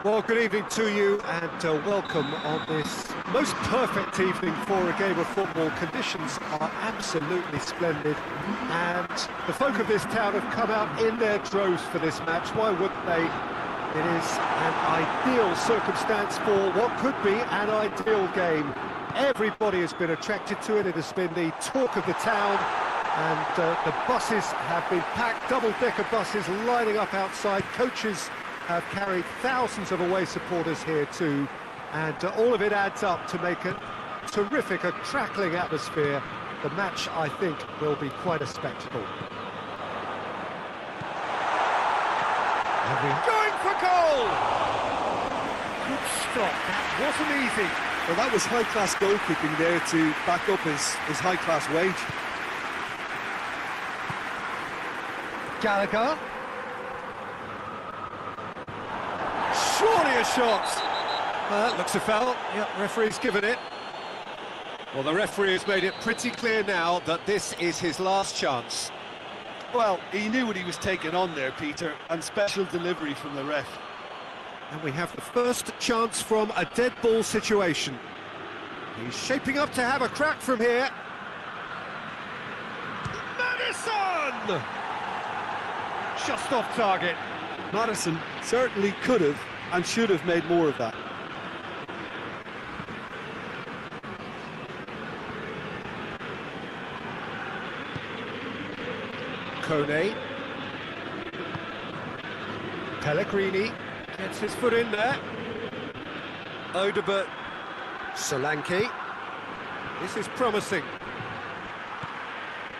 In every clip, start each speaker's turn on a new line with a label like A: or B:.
A: Well, good evening to you and welcome on this most perfect evening for a game of football. Conditions are absolutely splendid and the folk of this town have come out in their droves for this match. Why wouldn't they? It is an ideal circumstance for what could be an ideal game. Everybody has been attracted to it. It has been the talk of the town and the buses have been packed, double-decker buses lining up outside. Coaches have carried thousands of away supporters here too, and all of it adds up to make a terrific, a crackling atmosphere. The match, I think, will be quite a spectacle. Going for goal! Good stop, that wasn't easy.
B: Well, that was high-class goal-kicking there to back up his high-class wage.
A: Gallagher. Surely a shot! That looks a foul. Yep, referee's given it. Well, the referee has made it pretty clear now that this is his last chance.
B: Well, he knew what he was taking on there, Peter, and special delivery from the ref.
A: And we have the first chance from a dead ball situation. He's shaping up to have a crack from here. Madison! Just off target.
B: Madison certainly could have and should have made more of that.
A: Kone. Pellegrini gets his foot in there. Odegaard. Solanke. This is promising.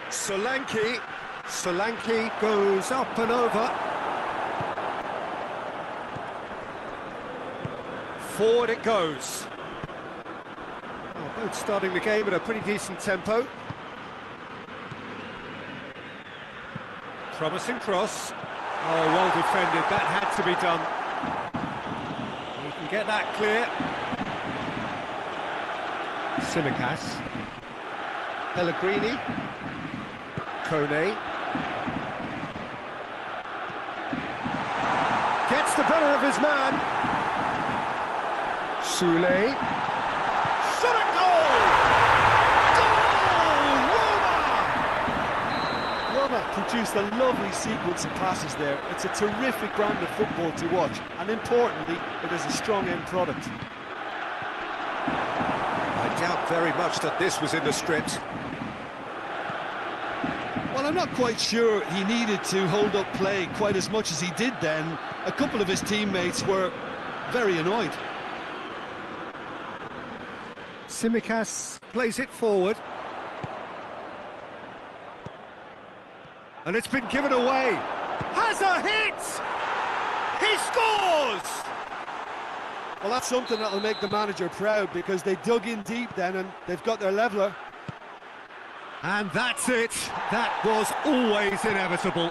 A: Solanke. Solanke goes up and over. Forward it goes. Oh, both starting the game at a pretty decent tempo. Promising cross. Oh, well defended. That had to be done. You can get that clear. Tsimikas. Pellegrini. Kone. Gets the better of his man. Sule. Shot at goal! Goal! Roma!
B: Roma produced a lovely sequence of passes there. It's a terrific brand of football to watch, and importantly, it is a strong end product.
A: I doubt very much that this was in the script.
B: Well, I'm not quite sure he needed to hold up play quite as much as he did then. A couple of his teammates were very annoyed.
A: Tsimikas plays it forward. And it's been given away. Has a hit! He scores!
B: Well, that's something that'll make the manager proud because they dug in deep then and they've got their leveller.
A: And that's it. That was always inevitable.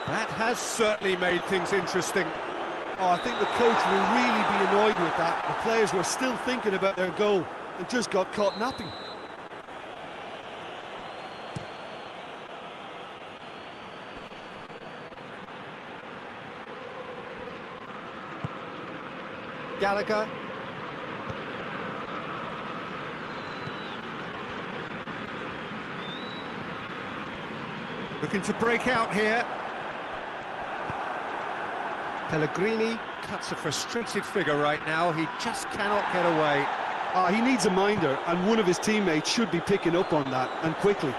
A: That has certainly made things interesting.
B: Oh, I think the coach will really be annoyed with that. The players were still thinking about their goal and just got caught napping.
A: Gallagher. Looking to break out here. Pellegrini cuts a frustrated figure right now. He just cannot get away.
B: He needs a minder, and one of his teammates should be picking up on that, and quickly.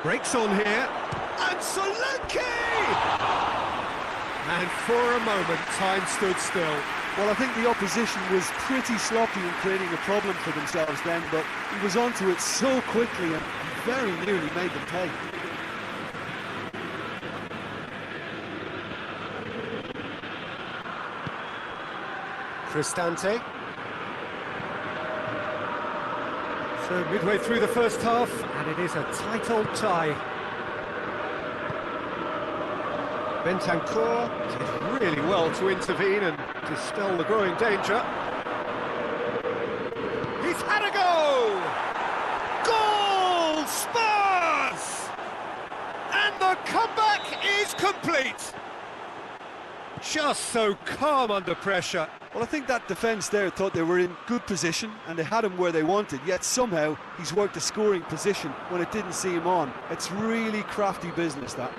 A: Breaks on here. And Solanke! And for a moment, time stood still.
B: Well, I think the opposition was pretty sloppy in creating a problem for themselves then, but he was onto it so quickly and very nearly made them pay.
A: Cristante. So midway through the first half, and it is a tight old tie. Bentancur did really well to intervene and dispel the growing danger. He's had a go! Goal! Spurs! And the comeback complete! Just so calm under pressure.
B: Well, I think that defence there thought they were in good position and they had him where they wanted, yet somehow he's worked a scoring position when it didn't see him on. It's really crafty business, that.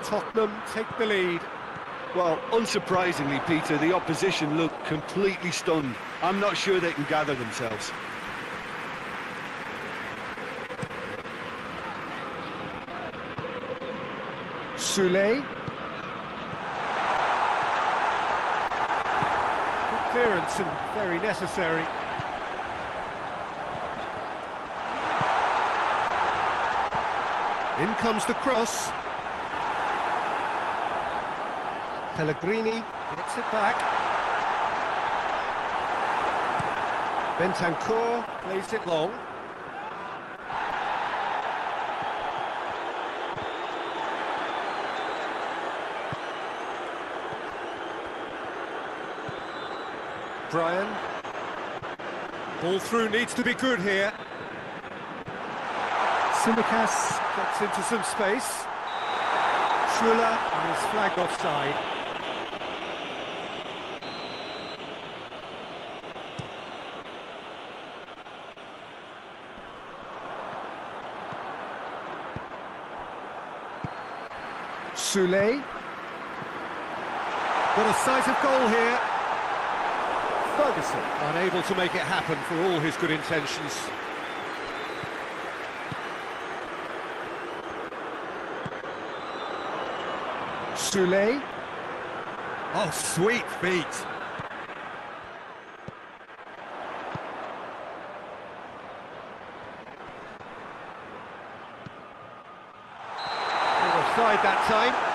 A: Tottenham take the lead.
C: Well, unsurprisingly, Peter, the opposition look completely stunned. I'm not sure they can gather themselves.
A: Soulé. Good clearance and very necessary. In comes the cross. Pellegrini gets it back. Bentancur plays it long. Brian. Ball through needs to be good here. Tsimikas gets into some space. Schüller is flagged offside. Soulé. Got a sight of goal here. Ferguson unable to make it happen for all his good intentions. Soulé. Oh, sweet feet. Offside that time.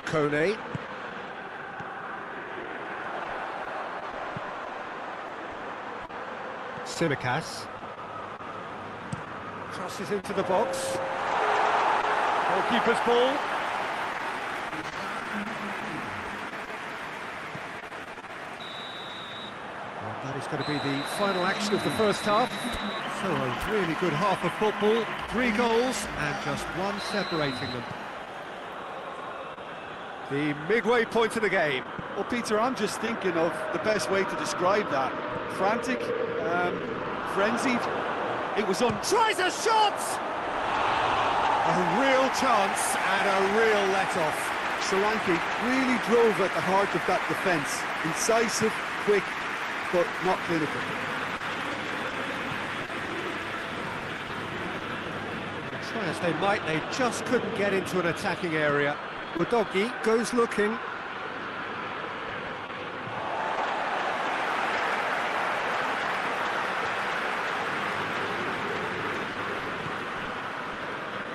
A: Kone. Tsimikas. Crosses into the box. Goalkeeper's ball. Well, that is going to be the final action of the first half. So a really good half of football. 3 goals and just one separating them. The midway point of the game.
B: Well, Peter, I'm just thinking of the best way to describe that. Frantic, frenzied. It was on.
A: Tries a shot! A real chance and a real let-off.
B: Solanke really drove at the heart of that defence. Incisive, quick, but not clinical.
A: Try as they might, they just couldn't get into an attacking area. Udogie goes looking.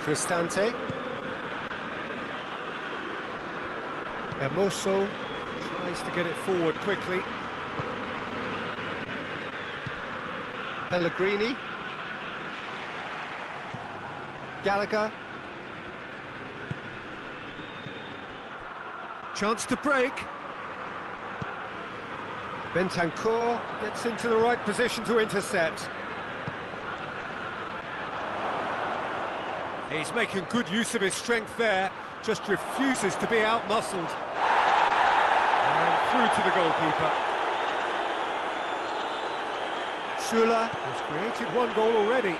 A: Cristante. Hermoso tries to get it forward quickly. Pellegrini. Gallagher. Chance to break. Bentancur gets into the right position to intercept. He's making good use of his strength there, just refuses to be out-muscled. And through to the goalkeeper. Schüller has created 1 goal already.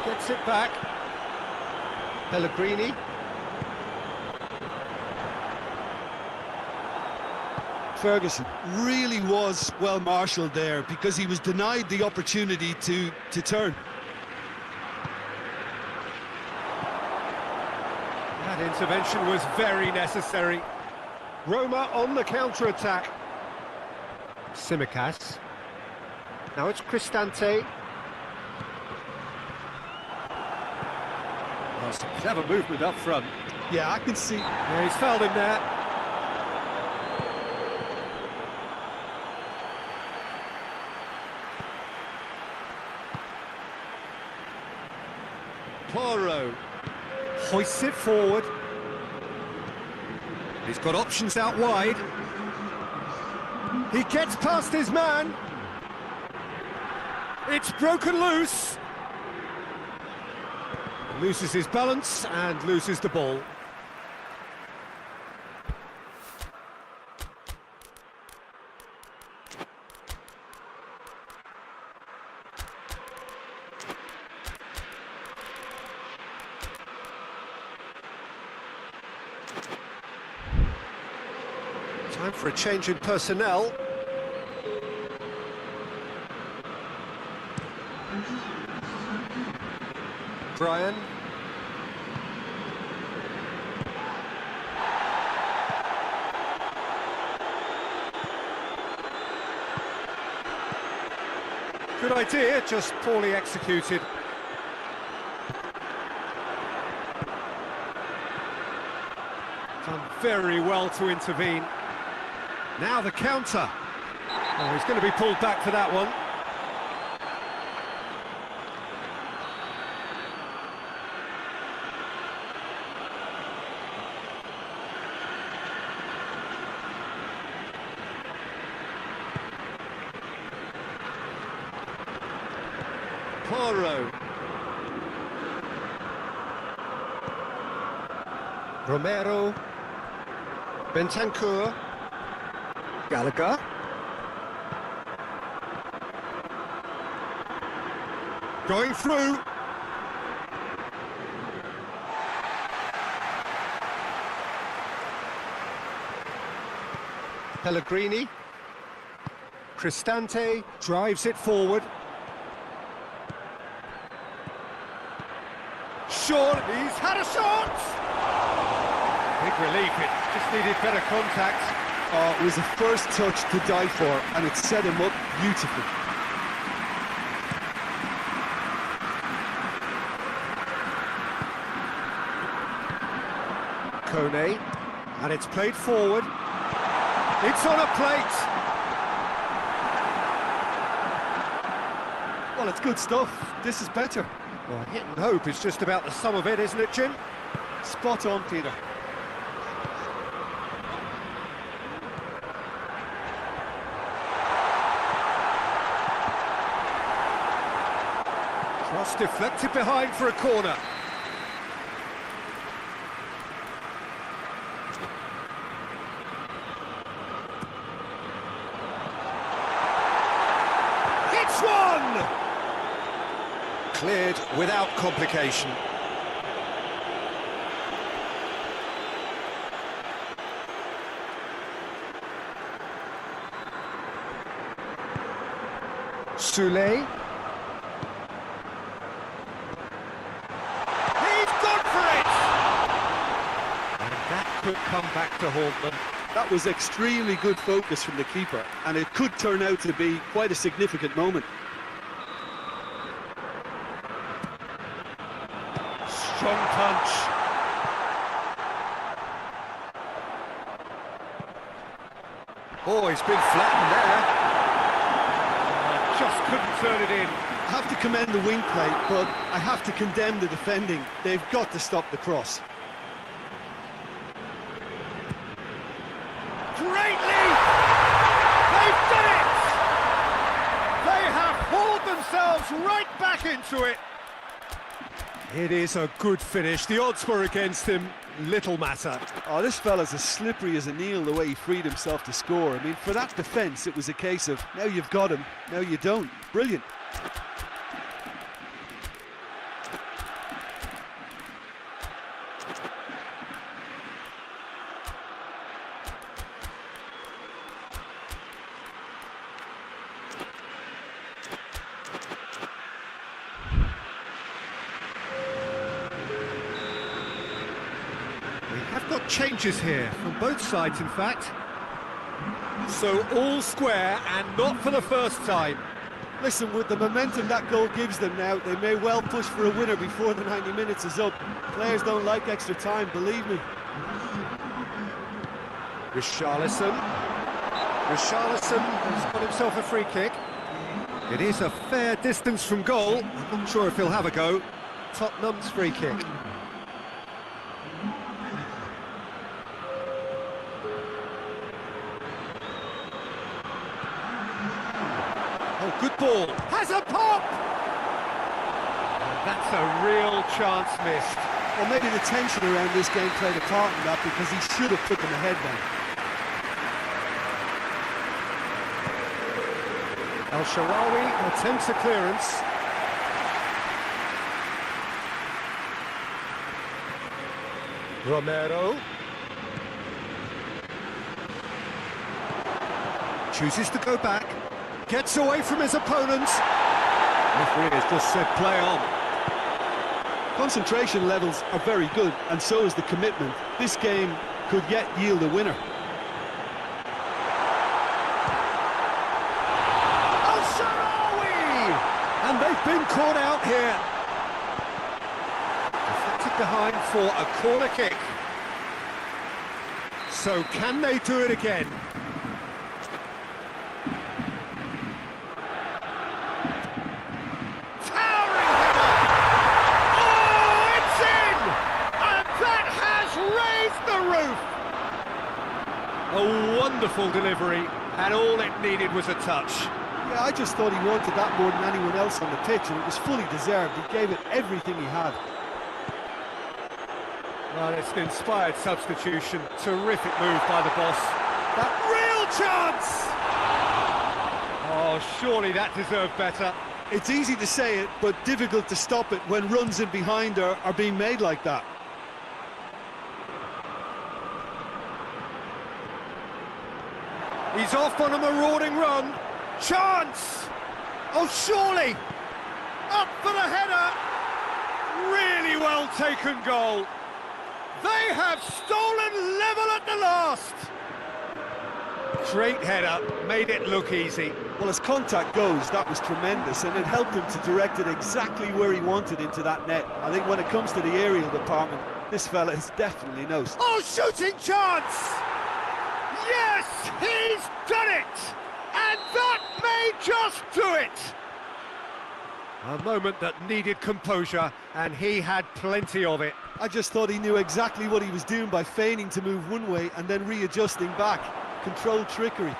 A: Gets it back. Pellegrini.
C: Ferguson really was well marshalled there because he was denied the opportunity to turn.
A: That intervention was very necessary. Roma on the counter-attack. Tsimikas. Now it's Cristante. Oh, some clever movement up front.
B: Yeah, I can see.
A: Yeah, he's fouled him there. Poirot hoists it forward. He's got options out wide. He gets past his man. It's broken loose. Loses his balance and loses the ball. Time for a change in personnel. Brian. Good idea, just poorly executed. Done very well to intervene. Now the counter. Oh, he's going to be pulled back for that one. Poro. Romero. Bentancur. Gallagher. Going through. Pellegrini. Cristante drives it forward. Short, he's had a shot! Big relief, it just needed better contact.
B: Oh, it was a first touch to die for, and it set him up beautifully.
A: Kone, and it's played forward. It's on a plate!
B: Well, it's good stuff. This is better.
A: Well, hit and hope is just about the sum of it, isn't it, Jim?
B: Spot on, Peter.
A: Cross deflected behind for a corner. It's one! Cleared without complication. Soulé. Could come back to haunt them.
B: That was extremely good focus from the keeper, and it could turn out to be quite a significant moment.
A: Strong punch. Oh, he's been flattened there. Just couldn't turn it in.
B: I have to commend the wing play, but I have to condemn the defending. They've got to stop the cross.
A: Great lead! They've done it! They have hauled themselves right back into it. It is a good finish. The odds were against him. Little matter.
B: Oh, this fella's as slippery as an eel the way he freed himself to score. I mean, for that defence, it was a case of, now you've got him, now you don't. Brilliant.
A: Have got changes here from both sides, in fact. So all square, and not for the first time.
B: Listen, with the momentum that goal gives them now, they may well push for a winner before the 90 minutes is up. Players don't like extra time, believe me.
A: Richarlison has got himself a free kick. It is a fair distance from goal. I'm not sure if he'll have a go. Tottenham's free kick. ball, has a pop! And that's a real chance missed.
B: Well, maybe the tension around this game played a part in that, because he should have put them ahead then.
A: El Shaarawy attempts a clearance. Romero chooses to go back, gets away from his opponents. Referee has just said play on.
B: Concentration levels are very good, and so is the commitment. This game could yet yield a winner.
A: El Shaarawy! And they've been caught out here. Deflected behind for a corner kick. So can they do it again? Towering header! Oh, it's in! And that has raised the roof! A wonderful delivery, and all it needed was a touch.
B: Yeah, I just thought he wanted that more than anyone else on the pitch, and it was fully deserved. He gave it everything he had.
A: Well, it's an inspired substitution. Terrific move by the boss. That real chance! Oh, surely that deserved better.
B: It's easy to say it, but difficult to stop it when runs in behind are being made like that.
A: He's off on a marauding run. Chance! Oh, surely! Up for the header! Really well taken goal. They have stolen level at the last! Great header, made it look easy.
B: Well, as contact goes, that was tremendous, and it helped him to direct it exactly where he wanted into that net. I think when it comes to the aerial department, this fella is definitely nosed.
A: Oh, shooting chance! Yes, he's done it! And that may just do it! A moment that needed composure, and he had plenty of it.
B: I just thought he knew exactly what he was doing by feigning to move one way and then readjusting back. Controlled trickery.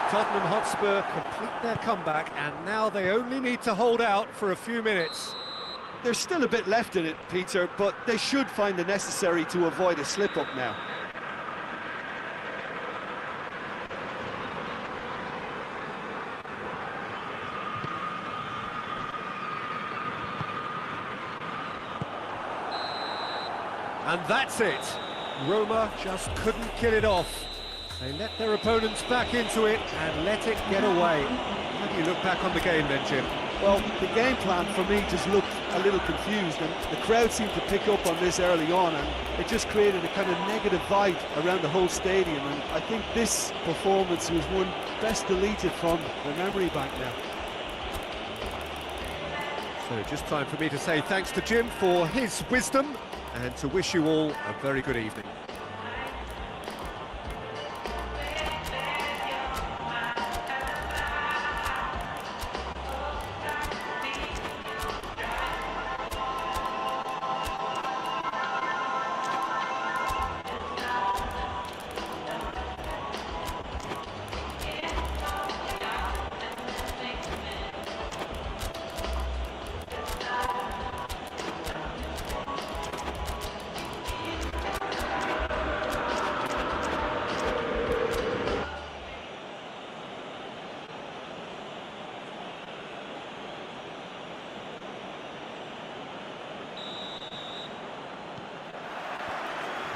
A: Tottenham Hotspur complete their comeback, and now they only need to hold out for a few minutes.
B: There's still a bit left in it, Peter, but they should find the necessary to avoid a slip-up now.
A: And that's it. Roma just couldn't kill it off. They let their opponents back into it and let it get away. How do you look back on the game then, Jim?
B: Well, the game plan for me just looked a little confused, and the crowd seemed to pick up on this early on, and it just created a kind of negative vibe around the whole stadium, and I think this performance was one best deleted from the memory bank now.
A: So just time for me to say thanks to Jim for his wisdom, and to wish you all a very good evening.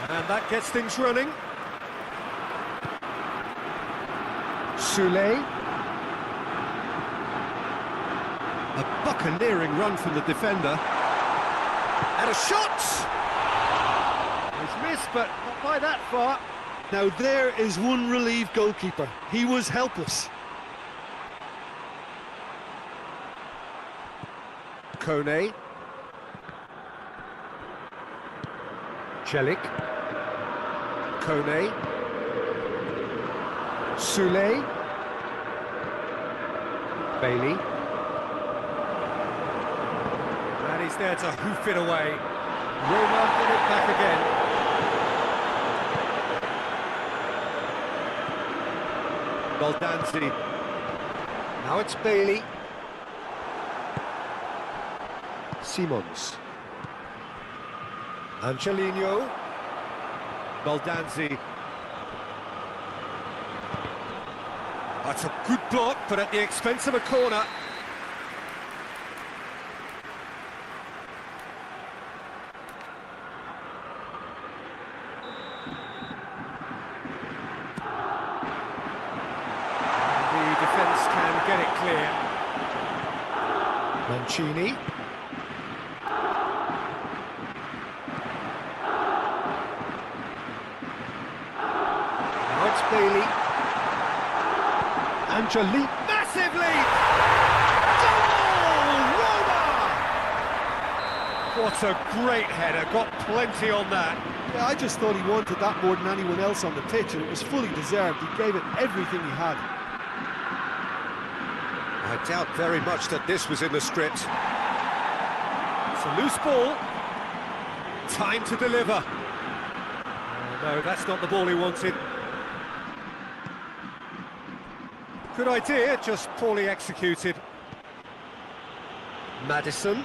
A: And that gets things running. Soulé. A buccaneering run from the defender. And a shot! He's missed, but not by that far.
B: Now there is one relieved goalkeeper. He was helpless.
A: Kone. Celik. Kone. Soulé. Bailey. And he's there to hoof it away. Roma get it back again. Baldanzi. Now it's Bailey. Simons. Angelino. Baldanzi. That's a good block, but at the expense of a corner. The defence can get it clear. Mancini. Now it's Bailey. Angeli, massive lead! Goal! Roma! What a great header, got plenty on that.
B: Yeah, I just thought he wanted that more than anyone else on the pitch, and it was fully deserved. He gave it everything he had.
A: I doubt very much that this was in the script. It's a loose ball. Time to deliver. Oh, no, that's not the ball he wanted. Good idea, just poorly executed. Madison.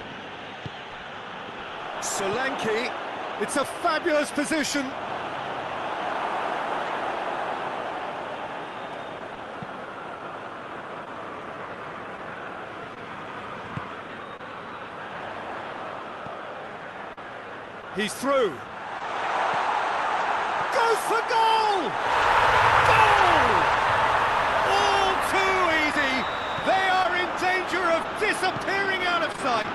A: Solanke. It's a fabulous position. He's through. Goes for goal! Goal! All too easy. They are in danger of disappearing out of sight.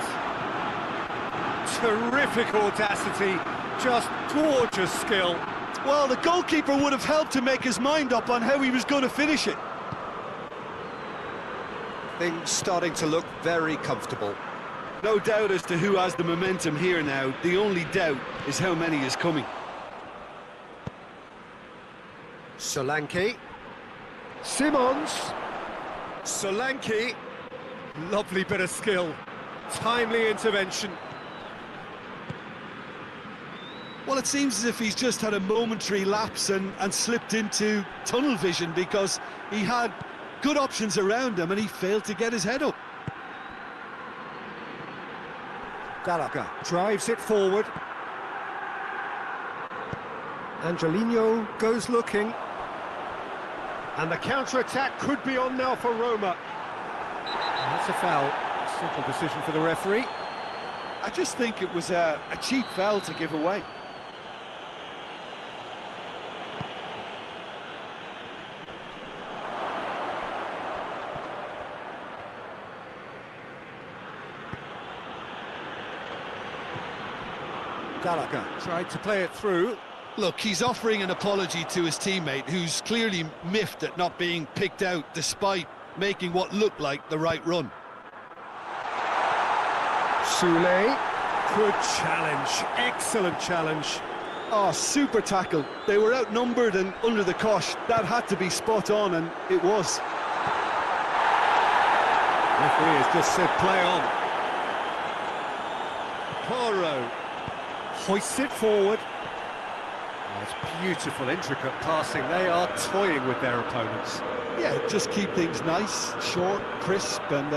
A: Terrific audacity, just gorgeous skill.
B: Well, the goalkeeper would have helped to make his mind up on how he was going to finish it.
A: Things starting to look very comfortable.
C: No doubt as to who has the momentum here now. The only doubt is how many is coming.
A: Solanke. Simons. Solanke. Lovely bit of skill. Timely intervention.
B: Well, it seems as if he's just had a momentary lapse and slipped into tunnel vision, because he had good options around him and he failed to get his head up.
A: Gallagher drives it forward. Angelino goes looking. And the counter-attack could be on now for Roma. And that's a foul. Simple decision for the referee.
B: I just think it was a cheap foul to give away.
A: Gallagher tried to play it through.
C: Look, he's offering an apology to his teammate, who's clearly miffed at not being picked out despite making what looked like the right run.
A: Soule. Good challenge. Excellent challenge.
B: Oh, super tackle. They were outnumbered and under the cosh. That had to be spot on, and it was.
A: Referee has just said play on. Poro hoists it forward. Oh, it's beautiful, intricate passing. They are toying with their opponents.
B: Yeah, just keep things nice, short, crisp, and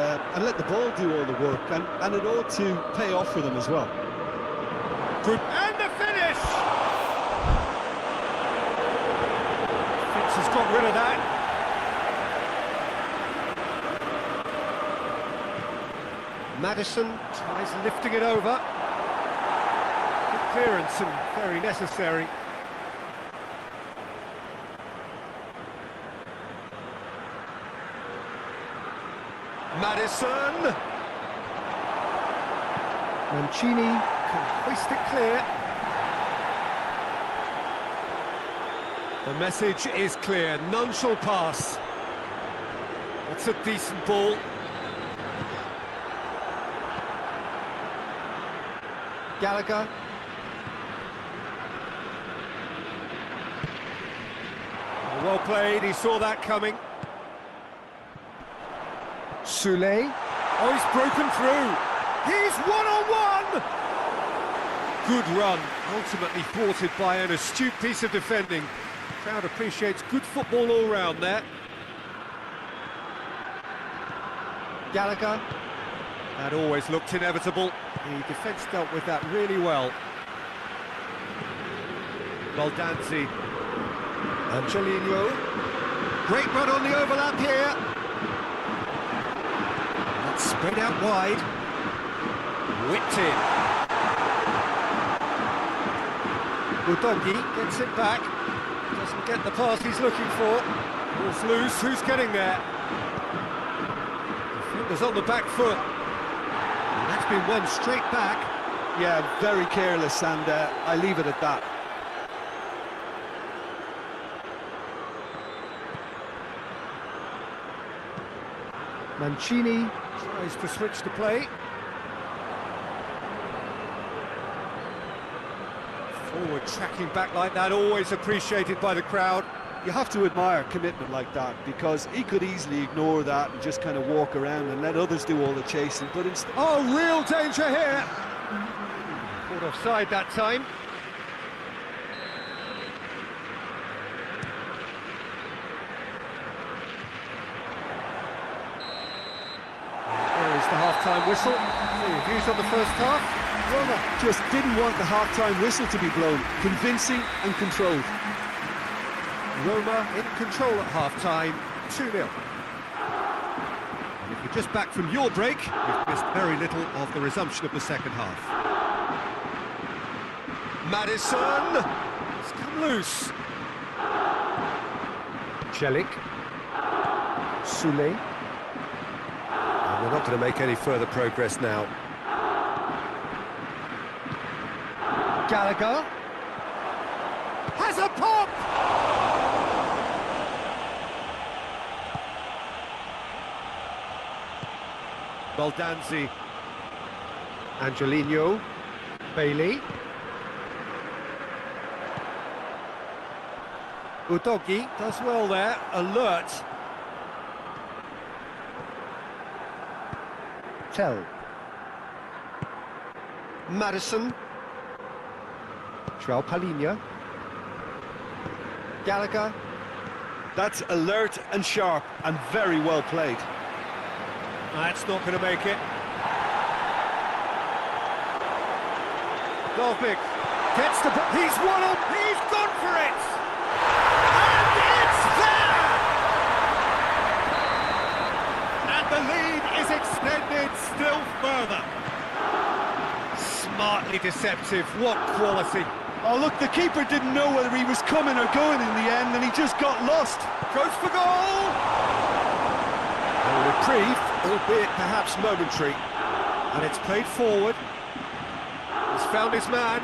B: let the ball do all the work, and it ought to pay off for them as well.
A: Good, and the finish! Fitz has got rid of that. Madison tries lifting it over. Good clearance and very necessary. Madison! Mancini can hoist it clear. The message is clear, none shall pass. That's a decent ball. Gallagher. Oh, well played, he saw that coming. Soule. Oh, he's broken through. He's one-on-one! Good run, ultimately thwarted by an astute piece of defending. Crowd appreciates good football all round there. Gallagher. That always looked inevitable. The defence dealt with that really well. Baldanzi. Angelino. Great run on the overlap here. That's spread out wide. Whipped in. Udogi gets it back. Doesn't get the pass he's looking for. Ball's loose. Who's getting there? Defenders on the back foot. And that's been won straight back.
B: Yeah, very careless, and I leave it at that.
A: Mancini tries to switch the play. Forward tracking back like that, always appreciated by the crowd.
B: You have to admire commitment like that, because he could easily ignore that and just kind of walk around and let others do all the chasing, but instead...
A: Oh, real danger here! Caught offside that time. There is the half-time whistle. Any views on the first half?
B: Roma just didn't want the half-time whistle to be blown. Convincing and controlled.
A: Roma in control at half-time, 2-0. If you're just back from your break, you've missed very little of the resumption of the second half. Madison! It's come loose. Celik. Soulé. And we're not going to make any further progress now. Gallagher. Has a pop! Baldanzi. Angelino. Bailey. Udogi does well there, alert. Tell. Madison. João Palhinha. Gallagher.
B: That's alert and sharp and very well played.
A: That's not going to make it. Dovbik gets the... He's won up! He's gone for it! And it's there! And the lead is extended still further. Smartly deceptive, what quality.
B: Oh, look, the keeper didn't know whether he was coming or going in the end, and he just got lost.
A: Goes for goal! A reprieve, albeit perhaps momentary. And it's played forward. He's found his man.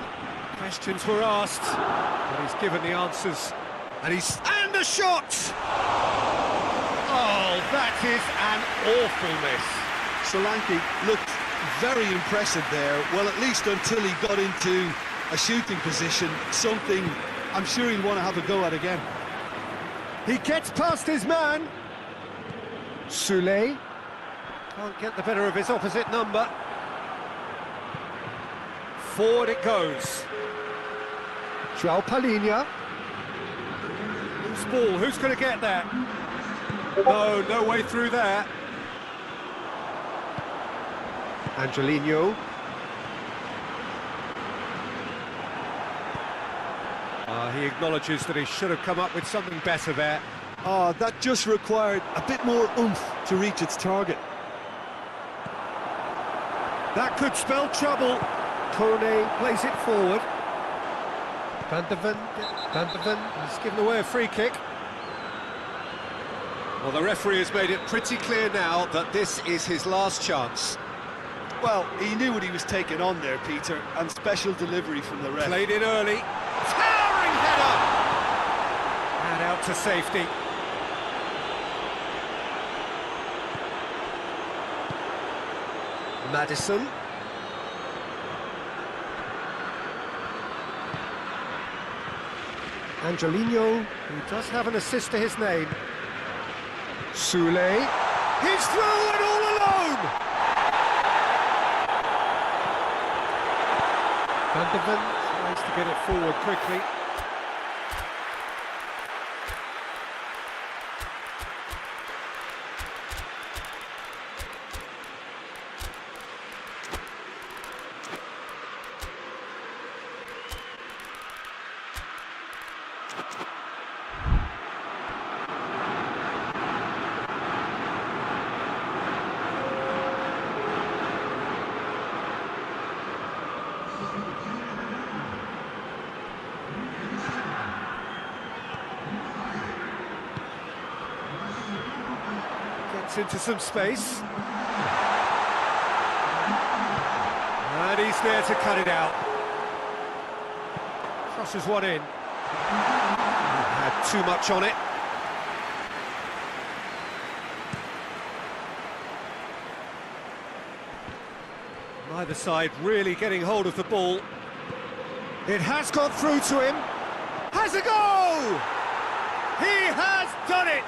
A: Questions were asked, but he's given the answers. And and a shot! Oh, that is an awful miss.
C: Solanke looked very impressive there, well, at least until he got into a shooting position, something I'm sure he'll want to have a go at again.
A: He gets past his man. Soulé can't get the better of his opposite number. Forward it goes. João Palhinha. Loose ball, who's going to get there? No way through there. Angelino. He acknowledges that he should have come up with something better there.
B: Oh, that just required a bit more oomph to reach its target.
A: That could spell trouble. Kone plays it forward. Van der Ven has given away a free kick. Well, the referee has made it pretty clear now that this is his last chance.
B: Well, he knew what he was taking on there, Peter, and special delivery from the ref.
A: Played in early. Towering header! And out to safety. Madison. Angelino, who does have an assist to his name. Soulé. He's through and all alone! Van der Ven tries to get it forward quickly. Gets into some space. And he's there to cut it out. Crosses one in. Had too much on it. Neither side really getting hold of the ball. It has got through to him. Has a go! He has done it!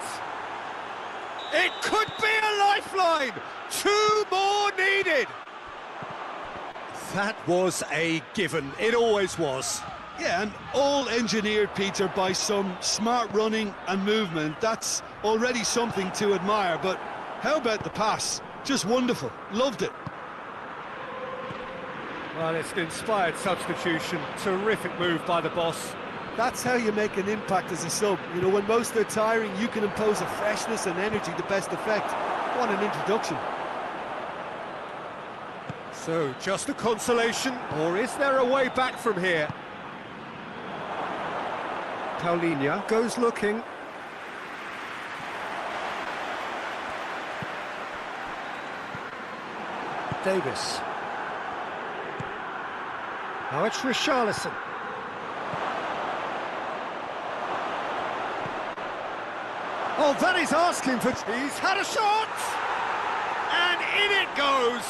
A: It could be a lifeline! 2 more needed! That was a given. It always was.
C: Yeah, and all engineered, Peter, by some smart running and movement. That's already something to admire, but how about the pass? Just wonderful. Loved it.
A: Well, it's an inspired substitution. Terrific move by the boss.
B: That's how you make an impact as a sub. You know, when most are tiring, you can impose a freshness and energy to best effect. What an introduction.
A: So, just a consolation, or is there a way back from here? Paulinho goes looking. Davis. Now it's Richarlison. Oh, that is asking for... He's had a shot! And in it goes!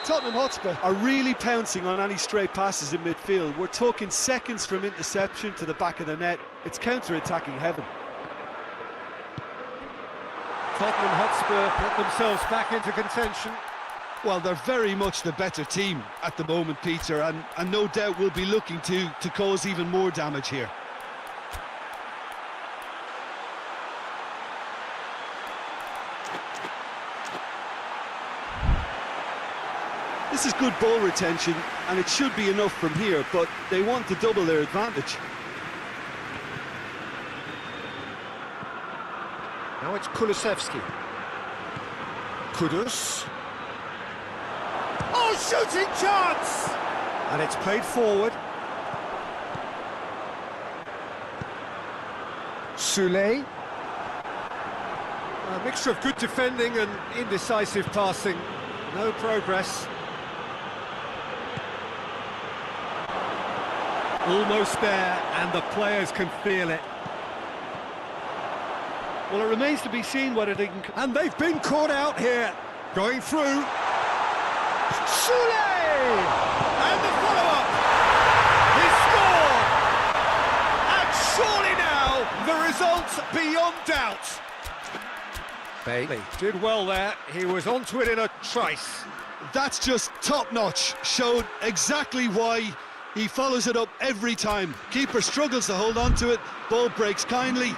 B: Tottenham Hotspur are really pouncing on any stray passes in midfield. We're talking seconds from interception to the back of the net. It's counter-attacking heaven.
A: Tottenham Hotspur put themselves back into contention.
C: Well, they're very much the better team at the moment, Peter, and no doubt will be looking to cause even more damage here.
B: This is good ball retention, and it should be enough from here, but they want to double their advantage.
A: Now it's Kulusevski. Kudus. Oh, shooting chance! And it's played forward. Soulé. A mixture of good defending and indecisive passing. No progress. Almost there, and the players can feel it.
B: Well, it remains to be seen whether they can...
A: And they've been caught out here. Going through. Soulé! And the follow-up. He scored! And surely now, the result's beyond doubt. Bailey did well there. He was onto it in a trice.
C: That's just top-notch. Showed exactly why he follows it up every time. Keeper struggles to hold on to it. Ball breaks kindly.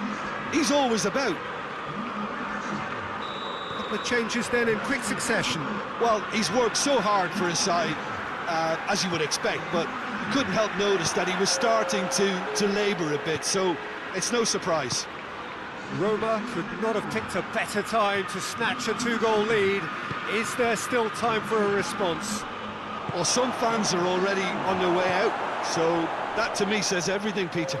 C: He's always about.
A: The changes then in quick succession.
C: Well, he's worked so hard for his side, as you would expect, but you couldn't help notice that he was starting to labour a bit, so it's no surprise.
A: Roma could not have picked a better time to snatch a 2-goal lead. Is there still time for a response?
C: Well, some fans are already on their way out, so that to me says everything, Peter.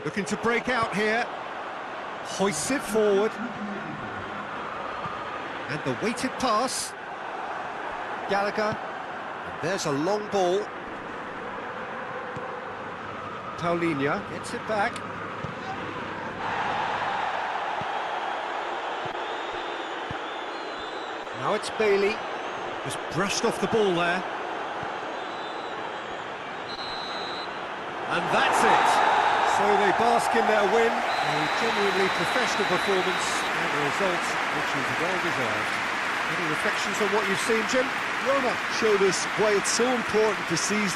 A: Looking to break out here. Hoists it forward. And the weighted pass. Gallagher. And there's a long ball. Paulinho gets it back. Now it's Bailey. Just brushed off the ball there. And that's it. So they bask in their win. A genuinely professional performance and a result which is well deserved. Any reflections on what you've seen, Jim?
B: Roma showed us why it's so important to seize